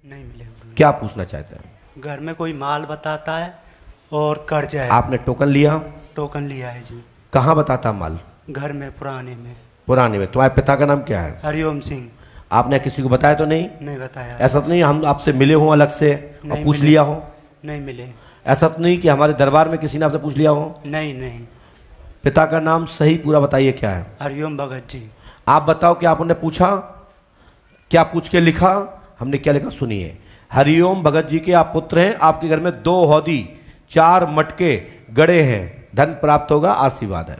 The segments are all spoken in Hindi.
नहीं मिले गुरुजी। क्या पूछना चाहते हैं? घर में कोई माल बताता है और कर्ज है। आपने टोकन लिया? टोकन लिया है जी। कहाँ बताता माल? घर में पुराने में। पुराने में। तुम्हारे पिता का नाम क्या है? हरिओम सिंह। आपने किसी को बताया तो नहीं? नहीं बताया। ऐसा तो नहीं हम आपसे मिले हों अलग से और पूछ लिया हो? नहीं मिले। ऐसा तो नहीं कि हमारे दरबार में किसी ने आपसे पूछ लिया हो? नहीं नहीं। पिता का नाम सही पूरा बताइए क्या है? हरिओम भगत जी। आप बताओ कि आपने पूछा क्या, पूछ के लिखा? हमने क्या लिखा सुनिए। हरिओम भगत जी के आप पुत्र हैं, आपके घर में 2 हौदी 4 मटके गड़े हैं, धन प्राप्त होगा, आशीर्वाद है।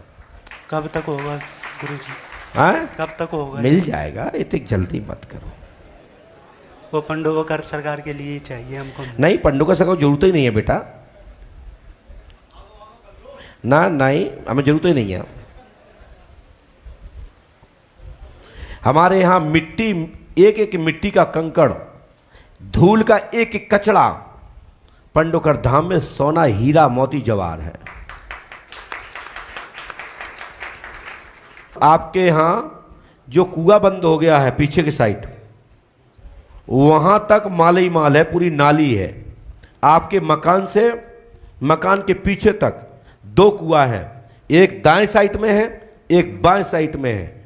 कब तक होगा गुरुजी? हाँ, कब तक होगा? मिल जाएगा, इतनी जल्दी मत करो। वो पंडोकर सरकार के लिए चाहिए हमको। नहीं, पंडोकर सरकार जरूरत ही नहीं है बेटा, ना नहीं, हमें जरूरत ही नहीं है। हमारे यहां मिट्टी, एक एक मिट्टी का कंकड़, धूल का एक एक कचड़ा पंडोकर धाम में सोना हीरा मोती जवाहर है। आपके यहां जो कुआं बंद हो गया है पीछे की साइड, वहां तक माल ही माल है, पूरी नाली है। आपके मकान से मकान के पीछे तक 2 कुआं है, एक दाएं साइड में है, एक बाएं साइड में है,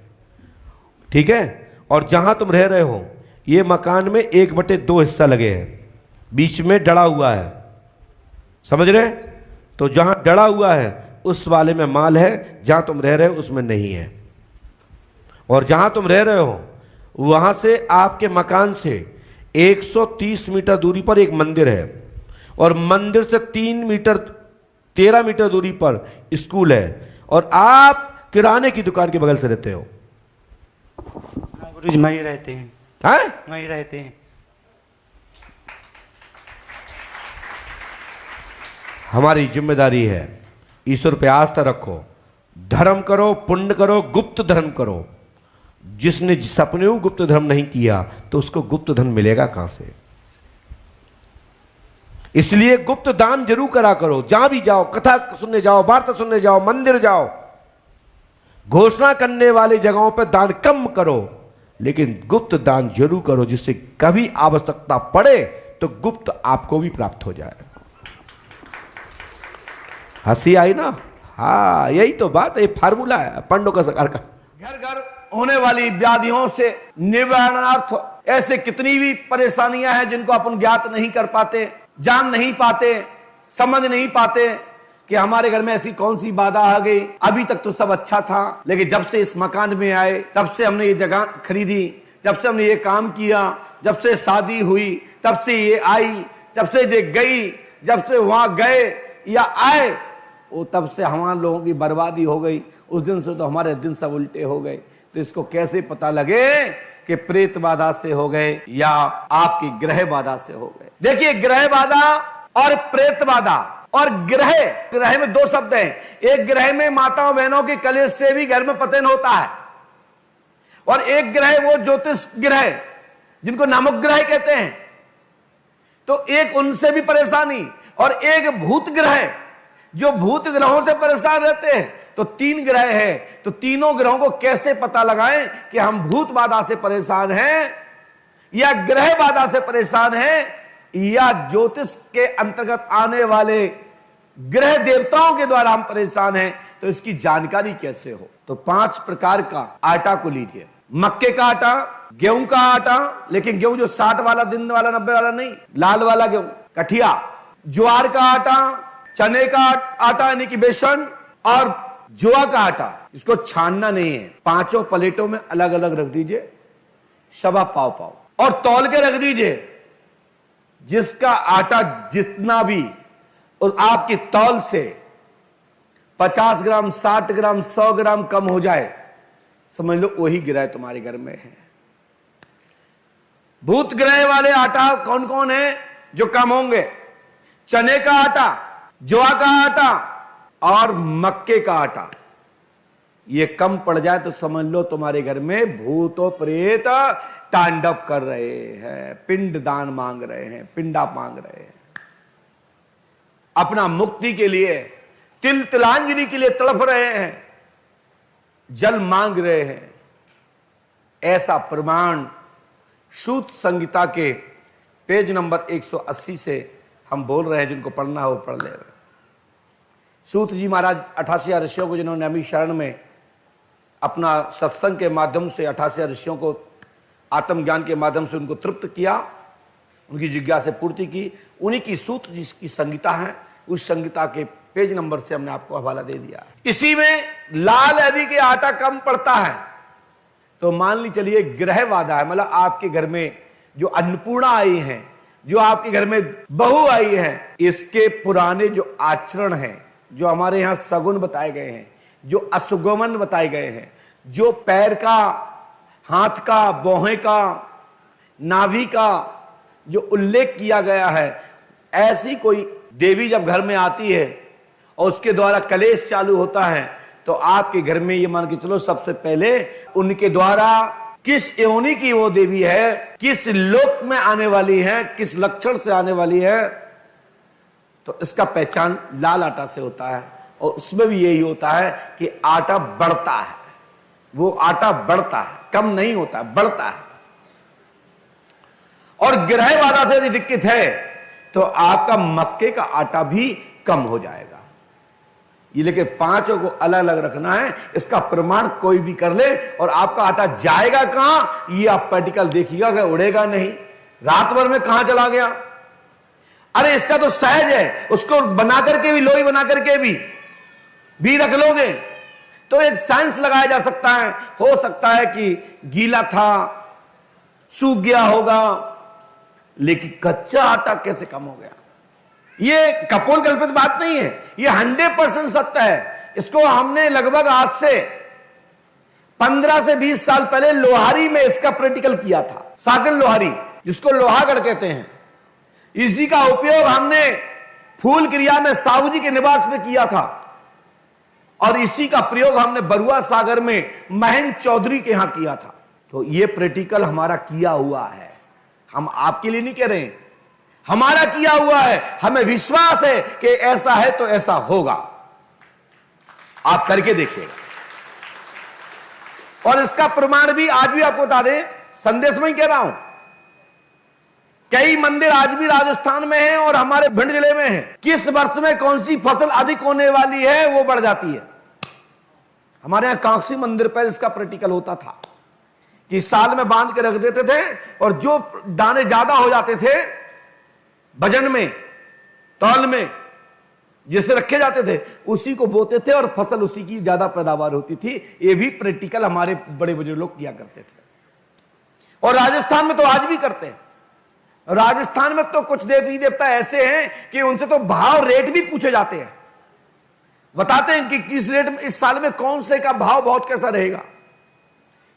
ठीक है। और जहां तुम रह रहे हो ये मकान में 1/2 हिस्सा लगे हैं, बीच में डला हुआ है, समझ रहे? तो जहां डला हुआ है उस वाले में माल है, जहां तुम रह रहे हो उसमें नहीं है। और जहां तुम रह रहे हो वहां से आपके मकान से 130 मीटर दूरी पर एक मंदिर है, और मंदिर से 13 मीटर दूरी पर स्कूल है, और आप किराने की दुकान के बगल से रहते हो। गुरुजी वहीं रहते हैं। हैं? वहीं रहते हैं। हमारी जिम्मेदारी है, ईश्वर पे आस्था रखो, धर्म करो, पुण्य करो, गुप्त धर्म करो। जिसने सपने गुप्त धर्म नहीं किया तो उसको गुप्त धन मिलेगा कहां से? इसलिए गुप्त दान जरूर करा करो। जहां भी जाओ, कथा सुनने जाओ, वार्ता सुनने जाओ, मंदिर जाओ, घोषणा करने वाली जगहों पर दान कम करो, लेकिन गुप्त दान जरूर करो, जिससे कभी आवश्यकता पड़े तो गुप्त आपको भी प्राप्त हो जाए। हंसी आई ना? हाँ, यही तो बात है, ये फार्मूला है पंडोकर सरकार का। घर घर होने वाली व्याधियों से निवारणार्थ ऐसे कितनी भी परेशानियां हैं जिनको अपन ज्ञात नहीं कर पाते, जान नहीं पाते, समझ नहीं पाते कि हमारे घर में ऐसी कौन सी बाधा आ गई। अभी तक तो सब अच्छा था, लेकिन जब से इस मकान में आए, तब से हमने ये जगह खरीदी, जब से हमने ये काम किया, जब से शादी हुई, तब से ये आई, जब से ये गई, जब से वहां गए या आए, वो तब से हमारे लोगों की बर्बादी हो गई। उस दिन से तो हमारे दिन सब उल्टे हो गए। तो इसको कैसे पता लगे कि प्रेत बाधा से हो गए या आपकी ग्रह बाधा से हो गए? देखिए, ग्रह बाधा और प्रेत बाधा, और ग्रह में 2 शब्द हैं। एक ग्रह में माताओं बहनों के कलेश से भी घर में पतन होता है, और एक ग्रह वो ज्योतिष ग्रह जिनको नामक ग्रह कहते हैं, तो एक उनसे भी परेशानी, और एक भूत ग्रह जो भूत ग्रहों से परेशान रहते हैं। तो 3 ग्रह हैं, तो तीनों ग्रहों को कैसे पता लगाएं कि हम भूत बाधा से परेशान हैं या ग्रह बाधा से परेशान हैं या ज्योतिष के अंतर्गत आने वाले ग्रह देवताओं के द्वारा हम परेशान हैं? तो इसकी जानकारी कैसे हो? तो 5 प्रकार का आटा को लीजिए। मक्के का आटा, गेहूं का आटा, लेकिन गेहूं जो 60 वाला, दिन वाला, 90 वाला नहीं, लाल वाला गेहूं, कठिया, ज्वार का आटा, चने का आटा यानी कि बेसन, और जुआ का आटा। इसको छानना नहीं है, 5 प्लेटों में अलग अलग रख दीजिए, 1.25 पाव, और तौल के रख दीजिए। जिसका आटा जितना भी और आपकी तौल से 50 ग्राम, 60 ग्राम, 100 ग्राम कम हो जाए, समझ लो वही ग्रह तुम्हारे घर में है। भूत ग्रह वाले आटा कौन कौन है जो कम होंगे? चने का आटा, ज्वार का आटा और मक्के का आटा। ये कम पड़ जाए तो समझ लो तुम्हारे घर में भूतो प्रेत तांडव कर रहे हैं, पिंड दान मांग रहे हैं, पिंडा मांग रहे हैं, अपना मुक्ति के लिए, तिल तिलांजलि के लिए तड़प रहे हैं, जल मांग रहे हैं। ऐसा प्रमाण सूत संहिता के पेज नंबर 180 से हम बोल रहे हैं, जिनको पढ़ना है वो पढ़ ले रहे। सूत जी महाराज 88 ऋषियों को जिन्होंने अमी शरण में अपना सत्संग के माध्यम से 88 ऋषियों को आत्मज्ञान के माध्यम से उनको तृप्त किया, उनकी जिज्ञासा पूर्ति की, उन्हीं की सूत जी की संगीता है। उस संगीता के पेज नंबर से हमने आपको हवाला दे दिया। इसी में लाल यदि के आटा कम पड़ता है तो मान ली चलिए ग्रह बाधा है, मतलब आपके घर में जो अन्नपूर्णा आई है, जो आपके घर में बहू आई है, इसके पुराने जो आचरण हैं, जो हमारे यहां सगुन बताए गए हैं, जो असुगमन बताए गए हैं, जो पैर का, हाथ का, बोहे का, नाभि का जो उल्लेख किया गया है, ऐसी कोई देवी जब घर में आती है और उसके द्वारा कलेश चालू होता है तो आपके घर में ये मान के चलो सबसे पहले उनके द्वारा किस योनि की वो देवी है, किस लोक में आने वाली है, किस लक्षण से आने वाली है, तो इसका पहचान लाल आटा से होता है। और उसमें भी यही होता है कि आटा बढ़ता है, वो आटा बढ़ता है, कम नहीं होता, बढ़ता है। और ग्रह बाधा से यदि दिक्कत है तो आपका मक्के का आटा भी कम हो जाएगा। ये लेकिन पांचों को अलग अलग रखना है, इसका प्रमाण कोई भी कर ले। और आपका आटा जाएगा कहां, ये आप प्रैक्टिकल देखिएगा कि उड़ेगा नहीं, रात भर में कहां चला गया। अरे इसका तो सहज है, उसको बना करके भी, लोई बना करके भी रख लोगे तो एक साइंस लगाया जा सकता है। हो सकता है कि गीला था, सूख गया होगा, लेकिन कच्चा आटा कैसे कम हो गया। ये कपोल कल्पित बात नहीं है, ये 100% सत्य है। इसको हमने लगभग आज से 15 से 20 साल पहले लोहारी में इसका प्रैक्टिकल किया था। साकन लोहारी, जिसको लोहागढ़ कहते हैं, इसी का उपयोग हमने फूल क्रिया में साहू जी के निवास में किया था। और इसी का प्रयोग हमने बरुआ सागर में महेंद्र चौधरी के यहां किया था। तो ये प्रैक्टिकल हमारा किया हुआ है, हम आपके लिए नहीं कह रहे हैं, हमारा किया हुआ है। हमें विश्वास है कि ऐसा है तो ऐसा होगा, आप करके देखिएगा। और इसका प्रमाण भी आज भी आपको बता दें, संदेश में ही कह रहा हूं, कई मंदिर आज भी राजस्थान में हैं और हमारे भिंड जिले में हैं। किस वर्ष में कौन सी फसल अधिक होने वाली है वो बढ़ जाती है। हमारे यहां कांसी मंदिर पर इसका प्रैक्टिकल होता था कि साल में बांध के रख देते थे और जो दाने ज्यादा हो जाते थे वजन में, तौल में जिससे रखे जाते थे, उसी को बोते थे और फसल उसी की ज्यादा पैदावार होती थी। ये भी प्रैक्टिकल हमारे बड़े बुजुर्ग लोग किया करते थे और राजस्थान में तो आज भी करते हैं। राजस्थान में तो कुछ देवी देवता ऐसे हैं कि उनसे तो भाव रेट भी पूछे जाते हैं, बताते हैं कि किस रेट में इस साल में कौन से का भाव बहुत कैसा रहेगा।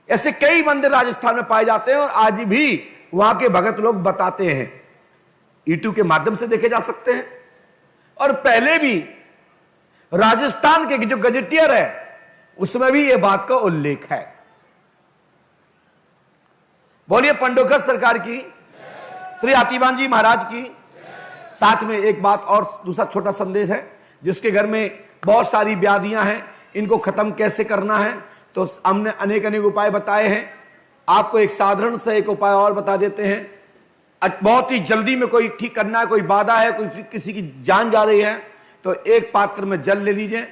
ऐसे कई मंदिर राजस्थान में पाए जाते हैं और आज भी वहां के भगत लोग बताते हैं। यूट्यूब के माध्यम से देखे जा सकते हैं। और पहले भी राजस्थान के जो गजेटियर है उसमें भी यह बात का उल्लेख है। बोलिए पंडोखर सरकार की, श्री आतिबान जी महाराज की। साथ में एक बात और, दूसरा छोटा संदेश है। जिसके घर में बहुत सारी व्याधियां हैं, इनको खत्म कैसे करना है, तो हमने अनेक अनेक उपाय बताए हैं। आपको एक साधारण सा एक उपाय और बता देते हैं। बहुत ही जल्दी में कोई ठीक करना है, कोई बाधा है, कोई किसी की जान जा रही है, तो एक पात्र में जल ले लीजिए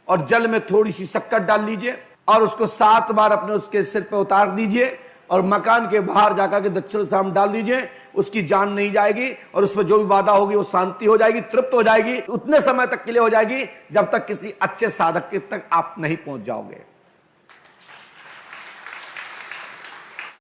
और जल में थोड़ी सी शक्कर डाल लीजिए और उसको 7 बार अपने उसके सिर पे उतार दीजिए और मकान के बाहर जाकर के दक्षिण साम डाल दीजिए। उसकी जान नहीं जाएगी और उसमें जो भी बाधा होगी वो शांति हो जाएगी, तृप्त हो जाएगी। उतने समय तक के लिए हो जाएगी जब तक किसी अच्छे साधक के तक आप नहीं पहुंच जाओगे।